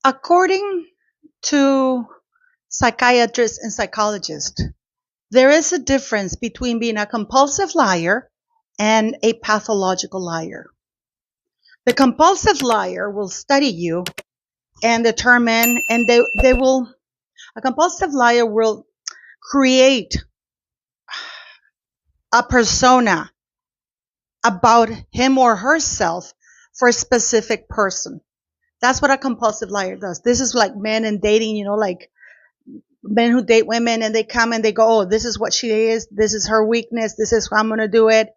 According to psychiatrists and psychologists, there is a difference between being a compulsive liar and a pathological liar. The compulsive liar will study you and determine, and a compulsive liar will create a persona about him or herself for a specific person. That's what a compulsive liar does. This is like men and dating, like men who date women and they come and they go, oh, this is what she is. This is her weakness. This is how I'm going to do it.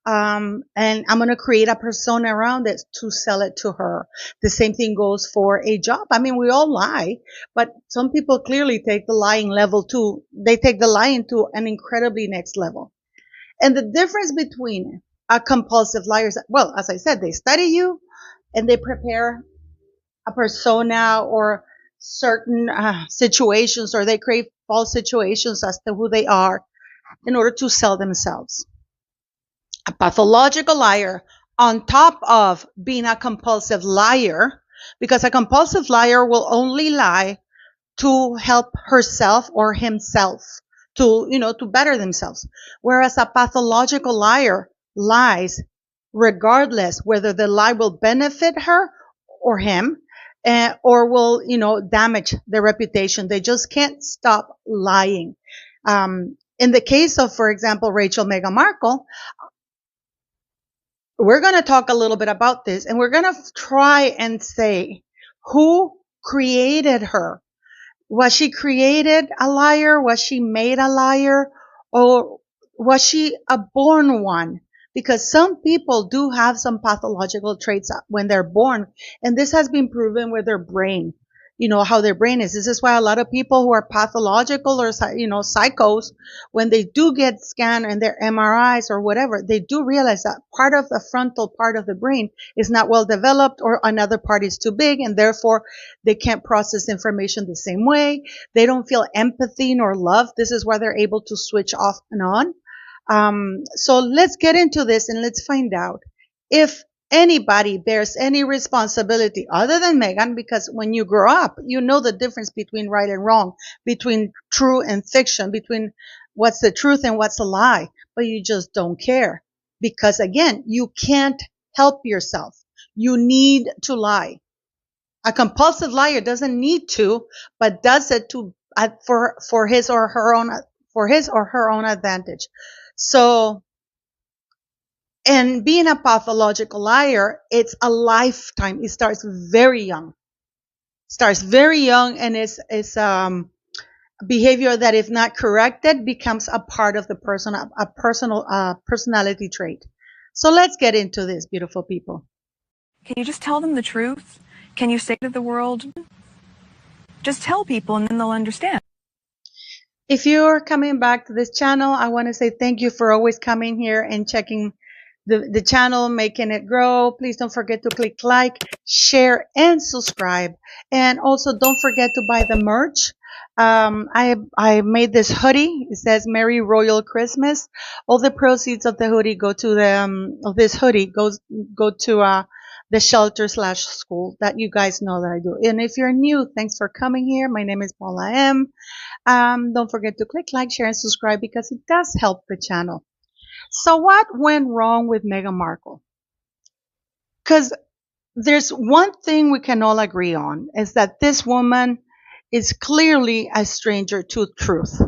And I'm going to create a persona around it to sell it to her. The same thing goes for a job. I mean, we all lie, but some people clearly take the lying level to, they take the lying to an incredibly next level. And the difference between a compulsive liar is, well, as I said, they study you and they prepare a persona or certain situations, or they create false situations as to who they are in order to sell themselves. A pathological liar, on top of being a compulsive liar, because a compulsive liar will only lie to help herself or himself to better themselves, whereas a pathological liar lies regardless whether the lie will benefit her or him, or will damage their reputation. They just can't stop lying. In the case of, for example, Meghan Markle, we're going to talk a little bit about this, and we're going to try and say who created her. Was she created a liar? Was she made a liar? Or was she a born one? Because some people do have some pathological traits when they're born, and this has been proven with their brain. How their brain is. This is why a lot of people who are pathological or psychos, when they do get scanned and their MRIs or whatever, they do realize that part of the frontal part of the brain is not well developed, or another part is too big, and therefore they can't process information the same way. They don't feel empathy nor love. This is why they're able to switch off and on. So let's get into this and let's find out if anybody bears any responsibility other than Meghan, because when you grow up, you know the difference between right and wrong, between true and fiction, between what's the truth and what's a lie, but you just don't care because, again, you can't help yourself. You need to lie. A compulsive liar doesn't need to, but does it for his or her own advantage. So, and being a pathological liar, it's a lifetime. It starts very young. And it's behavior that, if not corrected, becomes a part of the person, a personality trait. So let's get into this, beautiful people. Can you just tell them the truth? Can you say to the world, just tell people and then they'll understand? If you're coming back to this channel, I want to say thank you for always coming here and checking the channel, making it grow. Please don't forget to click like, share, and subscribe. And also don't forget to buy the merch. I made this hoodie. It says Merry Royal Christmas. All the proceeds of the hoodie go to the shelter/school that you guys know that I do. And if you're new, thanks for coming here. My name is Paula M. Don't forget to click like, share, and subscribe because it does help the channel. So what went wrong with Meghan Markle? Because there's one thing we can all agree on, is that this woman is clearly a stranger to truth.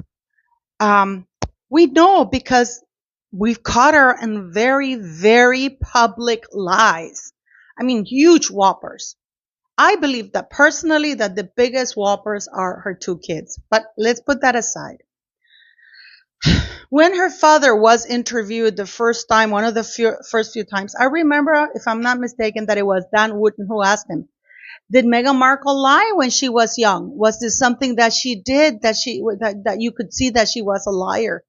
We know because we've caught her in very, very public lies. I mean, huge whoppers. I believe that personally that the biggest whoppers are her two kids, but let's put that aside. When her father was interviewed the first time, one of the first few times, I remember, if I'm not mistaken, that it was Dan Wootton who asked him, did Meghan Markle lie when she was young? Was this something that she did that you could see that she was a liar?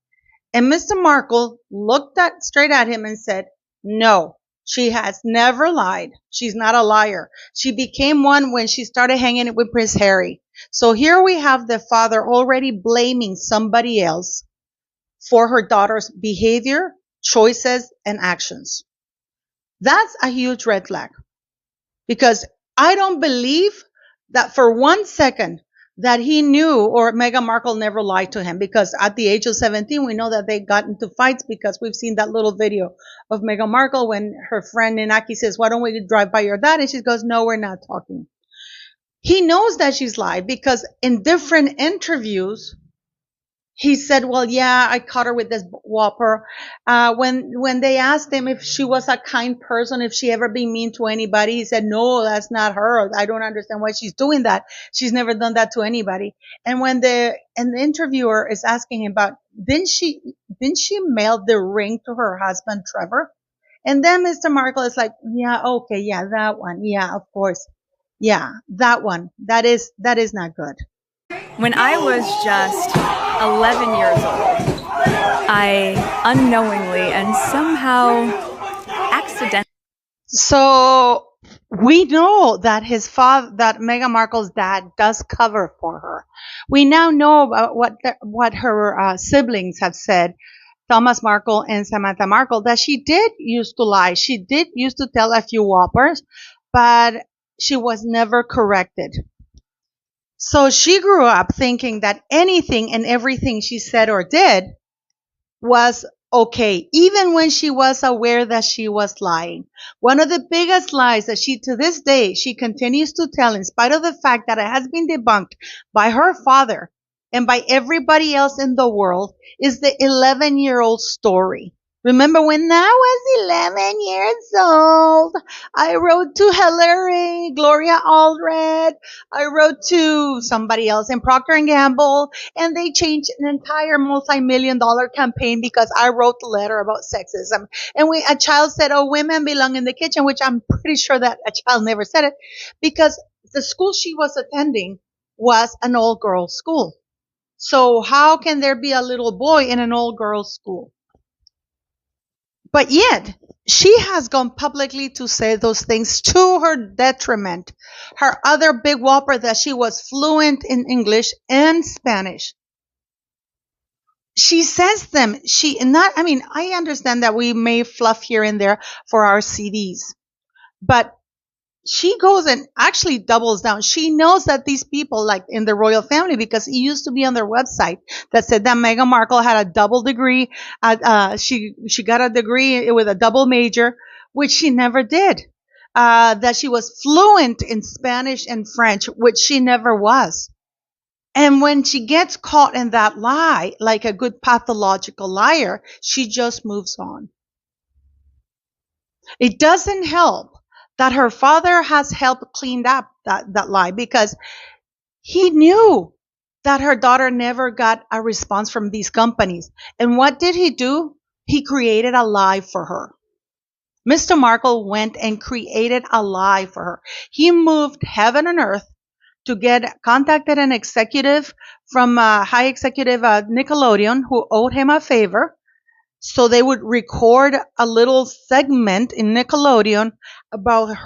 And Mr. Markle looked straight at him and said, no, she has never lied. She's not a liar. She became one when she started hanging with Prince Harry. So here we have the father already blaming somebody else for her daughter's behavior, choices, and actions. That's a huge red flag, because I don't believe that for 1 second that he knew, or Meghan Markle never lied to him, because at the age of 17, we know that they got into fights, because we've seen that little video of Meghan Markle when her friend Inaki says, why don't we drive by your dad? And she goes, no, we're not talking. He knows that she's lied, because in different interviews, he said, well, yeah, I caught her with this whopper. When they asked him if she was a kind person, if she ever been mean to anybody, he said, no, that's not her. I don't understand why she's doing that. She's never done that to anybody. And when the interviewer is asking him about, didn't she mail the ring to her husband, Trevor? And then Mr. Markle is like, yeah, okay, yeah, that one. Yeah, of course. Yeah, that one. That is not good. When I was just 11 years old, I unknowingly and somehow accidentally. So we know that his father, that Meghan Markle's dad, does cover for her. We now know about what her siblings have said, Thomas Markle and Samantha Markle, that she did used to lie. She did used to tell a few whoppers, but she was never corrected. So she grew up thinking that anything and everything she said or did was okay, even when she was aware that she was lying. One of the biggest lies that she, to this day, she continues to tell, in spite of the fact that it has been debunked by her father and by everybody else in the world, is the 11-year-old story. Remember when I was 11 years old, I wrote to Hillary, Gloria Allred, I wrote to somebody else in Procter and Gamble, and they changed an entire multi-million-dollar campaign because I wrote the letter about sexism. And a child said, oh, women belong in the kitchen, which I'm pretty sure that a child never said it, because the school she was attending was an all-girls school. So how can there be a little boy in an all-girls school? But yet, she has gone publicly to say those things to her detriment. Her other big whopper, that she was fluent in English and Spanish. She says them. I understand that we may fluff here and there for our CDs, but she goes and actually doubles down. She knows that these people, like in the royal family, because it used to be on their website that said that Meghan Markle had a double degree. She got a degree with a double major, which she never did. That she was fluent in Spanish and French, which she never was. And when she gets caught in that lie, like a good pathological liar, she just moves on. It doesn't help that her father has helped clean up that lie, because he knew that her daughter never got a response from these companies. And what did he do? He created a lie for her. Mr. Markle went and created a lie for her. He moved heaven and earth to contacted an executive from high executive Nickelodeon who owed him a favor. So they would record a little segment in Nickelodeon about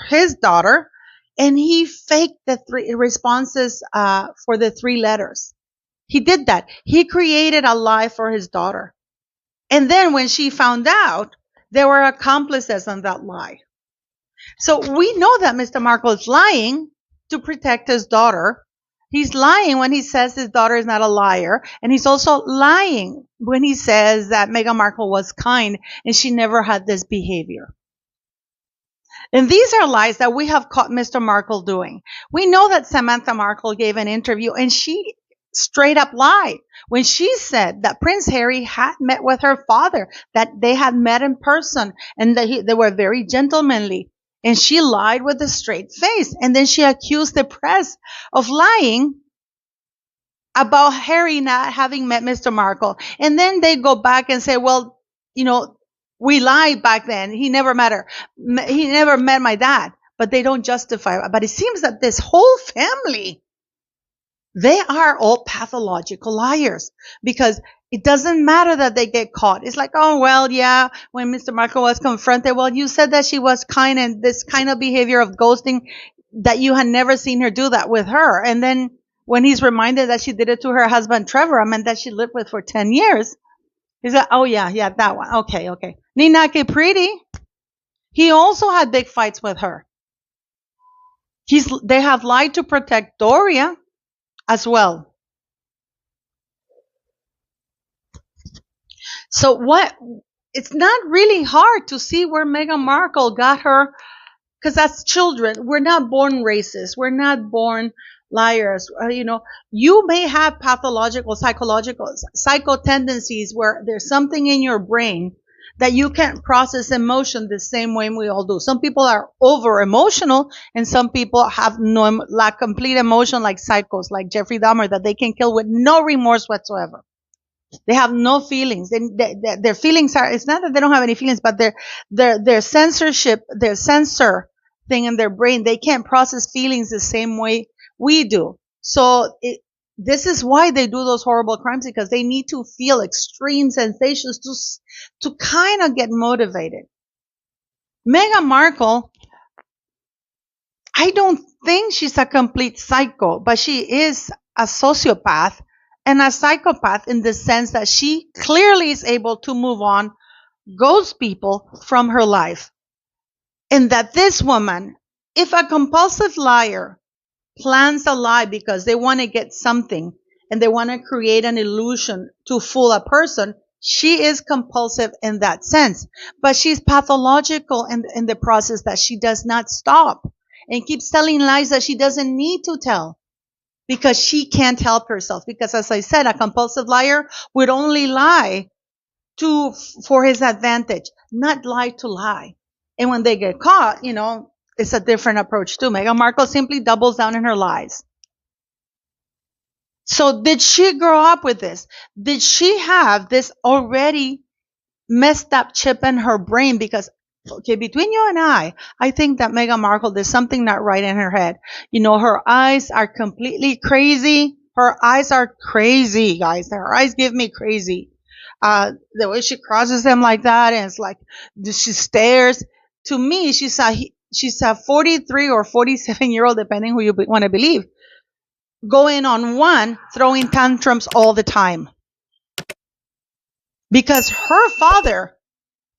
his daughter, and he faked the 3 responses for the 3 letters. He did that. He created a lie for his daughter. And then when she found out, there were accomplices on that lie. So we know that Mr. Markle is lying to protect his daughter. He's lying when he says his daughter is not a liar. And he's also lying when he says that Meghan Markle was kind and she never had this behavior. And these are lies that we have caught Mr. Markle doing. We know that Samantha Markle gave an interview and she straight up lied when she said that Prince Harry had met with her father, that they had met in person, and that they were very gentlemanly. And she lied with a straight face. And then she accused the press of lying about Harry not having met Mr. Markle. And then they go back and say, well, we lied back then. He never met her. He never met my dad. But they don't justify it. But it seems that this whole family, they are all pathological liars, because it doesn't matter that they get caught. It's like, oh, well, yeah, when Mr. Markle was confronted, well, you said that she was kind, and this kind of behavior of ghosting, that you had never seen her do that with her. And then when he's reminded that she did it to her husband, Trevor, that she lived with for 10 years, he's like, oh, yeah, that one. Okay. Nina Pretty, he also had big fights with her. They have lied to protect Doria as well. So what? It's not really hard to see where Meghan Markle got her, because as children, we're not born racist. We're not born liars. You may have pathological, psychological, psycho tendencies where there's something in your brain that you can't process emotion the same way we all do. Some people are over emotional, and some people have no, lack complete emotion, like psychos, like Jeffrey Dahmer, that they can kill with no remorse whatsoever. They have no feelings. Their feelings are, it's not that they don't have any feelings, but their censorship, their censor thing in their brain, they can't process feelings the same way we do. So this is why they do those horrible crimes, because they need to feel extreme sensations to kind of get motivated. Meghan Markle, I don't think she's a complete psycho, but she is a sociopath and a psychopath in the sense that she clearly is able to move on, ghost people from her life. And that this woman, if a compulsive liar plans a lie because they want to get something and they want to create an illusion to fool a person, she is compulsive in that sense. But she's pathological in the process that she does not stop and keeps telling lies that she doesn't need to tell because she can't help herself. Because as I said, a compulsive liar would only lie for his advantage, not lie to lie. And when they get caught, it's a different approach too. Meghan Markle simply doubles down in her lies. So did she grow up with this? Did she have this already messed up chip in her brain? Because, okay, between you and I think that Meghan Markle, there's something not right in her head. Her eyes are completely crazy. Her eyes are crazy, guys. Her eyes give me crazy. The way she crosses them like that, and it's like she stares. To me, she's a 43 or 47-year-old, depending who you want to believe, going on one, throwing tantrums all the time. Because her father,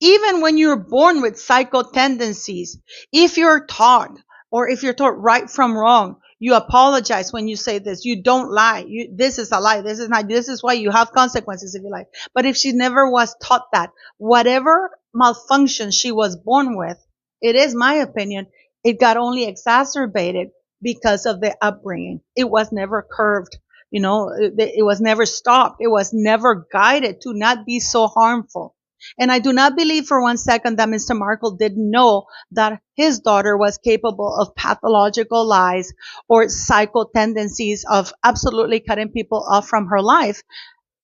even when you're born with psycho tendencies, if you're taught right from wrong, you apologize when you say this. You don't lie. This is a lie. This is not. This is why you have consequences if you lie. But if she never was taught that, whatever malfunction she was born with, it is my opinion, it got only exacerbated because of the upbringing. It was never curved. It was never stopped. It was never guided to not be so harmful. And I do not believe for one second that Mr. Markle didn't know that his daughter was capable of pathological lies or psycho tendencies of absolutely cutting people off from her life.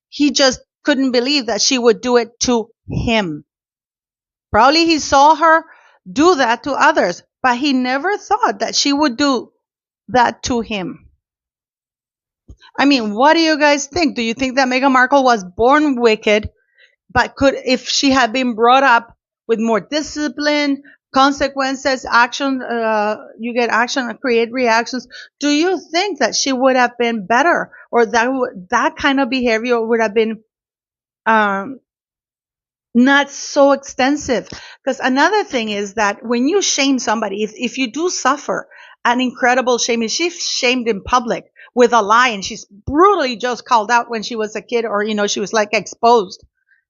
He just couldn't believe that she would do it to him. Probably he saw her do that to others, but he never thought that she would do that to him. I mean, what do you guys think? Do you think that Meghan Markle was born wicked, but if she had been brought up with more discipline, consequences, action, you get action, create reactions, do you think that she would have been better, or that kind of behavior would have been not so extensive? Because another thing is that when you shame somebody, if you do suffer an incredible shame, if she's shamed in public with a lie and she's brutally just called out when she was a kid, or she was like exposed,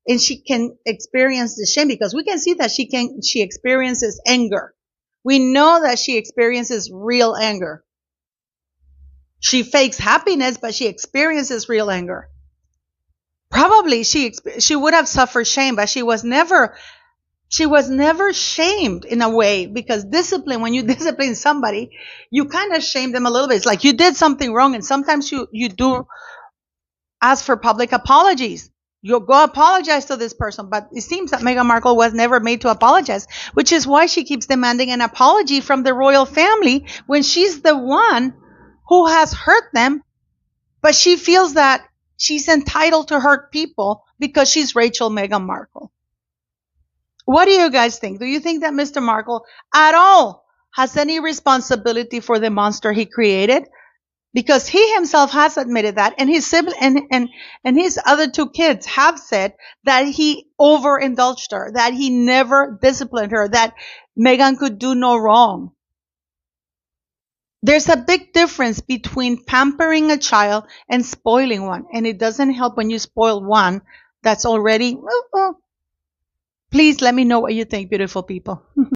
and she can experience the shame, because we can see that she experiences anger. We know that she experiences real anger. She fakes happiness, but she experiences real anger. Probably she would have suffered shame, but she was never shamed in a way, because discipline, when you discipline somebody, you kind of shame them a little bit. It's like you did something wrong, and sometimes you do ask for public apologies. You'll go apologize to this person. But it seems that Meghan Markle was never made to apologize, which is why she keeps demanding an apology from the royal family when she's the one who has hurt them. But she feels that she's entitled to hurt people because she's Rachel Meghan Markle. What do you guys think? Do you think that Mr. Markle at all has any responsibility for the monster he created? Because he himself has admitted that, and his sibling and his other two kids have said that he overindulged her, that he never disciplined her, that Meghan could do no wrong. There's a big difference between pampering a child and spoiling one. And it doesn't help when you spoil one that's already. Please let me know what you think, beautiful people.